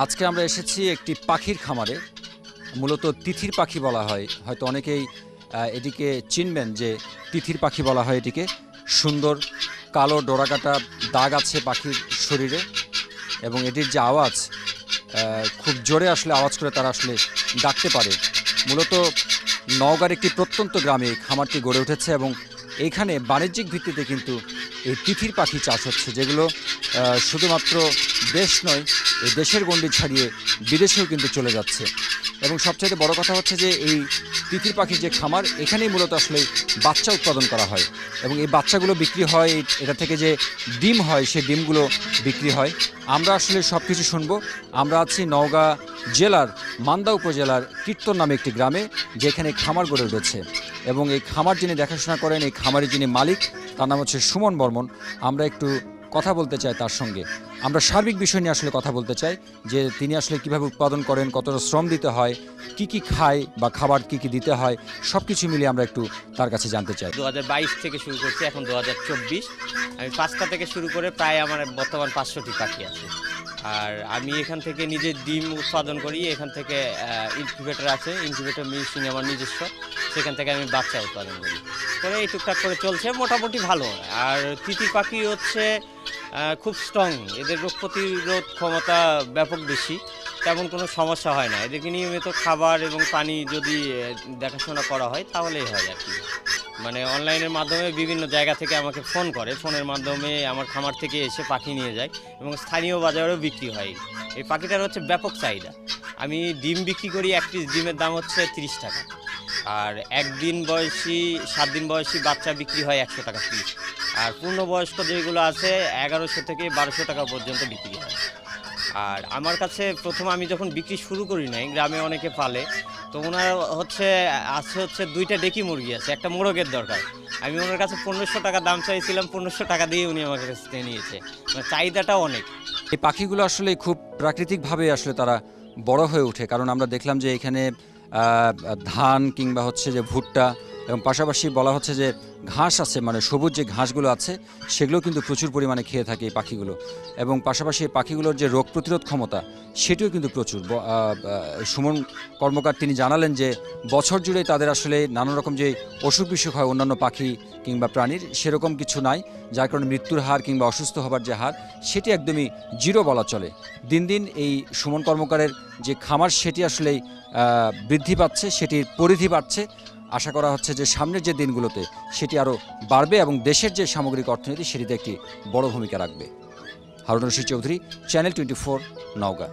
আজকে আমরা এসেছি একটি পাখির খামারে। মূলত তিথির পাখি বলা হয়, হয়তো অনেকেই এটিকে চিনবেন যে তিথির পাখি বলা হয় এটিকে। সুন্দর কালো ডোরাকাটা দাগ আছে পাখির শরীরে এবং এটির যে আওয়াজ, খুব জোরে আসলে আওয়াজ করে তারা আসলে ডাকতে পারে। মূলত নওগাঁর একটি প্রত্যন্ত গ্রামে এই খামারটি গড়ে উঠেছে এবং এইখানে বাণিজ্যিক ভিত্তিতে কিন্তু এই তিথির পাখি চাষ হচ্ছে, যেগুলো শুধুমাত্র দেশ নয়, এই দেশের গণ্ডি ছাড়িয়ে বিদেশেও কিন্তু চলে যাচ্ছে। এবং সবচাইতে বড় কথা হচ্ছে যে এই তিথির পাখির যে খামার, এখানেই মূলত আসলে বাচ্চা উৎপাদন করা হয় এবং এই বাচ্চাগুলো বিক্রি হয়। এটা থেকে যে ডিম হয় সেই ডিমগুলো বিক্রি হয়। আমরা আসলে সব কিছু শুনবো। আমরা আছি নওগাঁ জেলার মান্দা উপজেলার কীর্তন নামে একটি গ্রামে, যেখানে খামার গড়ে উঠেছে এবং এই খামার যিনি দেখাশোনা করেন, এই খামারের যিনি মালিক, তার নাম হচ্ছে সুমন বর্মন। আমরা একটু কথা বলতে চাই তার সঙ্গে। আমরা সার্বিক বিষয় নিয়ে আসলে কথা বলতে চাই যে তিনি আসলে কিভাবে উৎপাদন করেন, কতটা শ্রম দিতে হয়, কি খায় বা খাবার কি দিতে হয়, সব কিছু মিলিয়ে আমরা একটু তার কাছে জানতে চাই। 2022 থেকে শুরু করছি, এখন 2024। আমি 5টা থেকে শুরু করে প্রায় আমার বর্তমান 500টি পাখি আছে। আর আমি এখান থেকে নিজে ডিম উৎপাদন করি। এখান থেকে ইনকিউবেটর আছে, ইনকিউবেটর মেশিন আমার নিজস্ব, সেখান থেকে আমি বাচ্চা উৎপাদন করি। করে এই টুকটাক করে চলছে, মোটামুটি ভালো। আর তিতির পাখি হচ্ছে খুব স্ট্রং, এদের রোগ প্রতিরোধ ক্ষমতা ব্যাপক বেশি, তেমন কোনো সমস্যা হয় না। এদেরকে নিয়মিত খাবার এবং পানি যদি দেখাশোনা করা হয় তাহলেই হয় আর কি। মানে অনলাইনের মাধ্যমে বিভিন্ন জায়গা থেকে আমাকে ফোন করে, ফোনের মাধ্যমে আমার খামার থেকে এসে পাখি নিয়ে যায় এবং স্থানীয় বাজারেও বিক্রি হয়। এই পাখিটার হচ্ছে ব্যাপক চাহিদা। আমি ডিম বিক্রি করি, এক পিস ডিমের দাম হচ্ছে 30 টাকা। আর 7 দিন বয়সী বাচ্চা বিক্রি হয় 100 টাকা পিস। আর পূর্ণবয়স্ক যেগুলো আছে 1100 থেকে 1200 টাকা পর্যন্ত বিক্রি হয়। আর আমার কাছে প্রথম আমি যখন বিক্রি শুরু করি নাই, গ্রামে অনেকে পালে, তো ওনার হচ্ছে 2টা ডেকি মুরগি আছে, একটা মোরগের দরকার। আমি ওনার কাছে 1500 টাকা দাম চাইছিলাম, 1500 টাকা দিয়ে উনি আমার কাছ থেকে নিয়েছে। মানে চাহিদাটা অনেক। এই পাখিগুলো আসলে খুব প্রাকৃতিকভাবে আসলে তারা বড় হয়ে ওঠে, কারণ আমরা দেখলাম যে এখানে ধান কিংবা হচ্ছে যে ভুট্টা এবং পাশাপাশি বলা হচ্ছে যে ঘাস আছে, মানে সবুজ যে ঘাসগুলো আছে সেগুলো কিন্তু প্রচুর পরিমাণে খেয়ে থাকে এই পাখিগুলো। এবং পাশাপাশি এই পাখিগুলোর যে রোগ প্রতিরোধ ক্ষমতা সেটিও কিন্তু প্রচুর। সুমন কর্মকার তিনি জানালেন যে বছর জুড়ে তাদের আসলে নানা রকম যে অসুখ বিসুখ হয় অন্যান্য পাখি কিংবা প্রাণীর, সেরকম কিছু নাই, যার কারণে মৃত্যুর হার কিংবা অসুস্থ হবার যে হার সেটি একদমই জিরো বলা চলে। দিন দিন এই সুমন কর্মকারের যে খামার সেটি আসলেই বৃদ্ধি পাচ্ছে, সেটির পরিধি বাড়ছে। আশা করা হচ্ছে যে সামনের যে দিনগুলোতে সেটি আরও বাড়বে এবং দেশের যে সামগ্রিক অর্থনীতি সেটিতে একটি বড় ভূমিকা রাখবে। হারুন রশিদ চৌধুরী, চ্যানেল 24, নওগাঁ।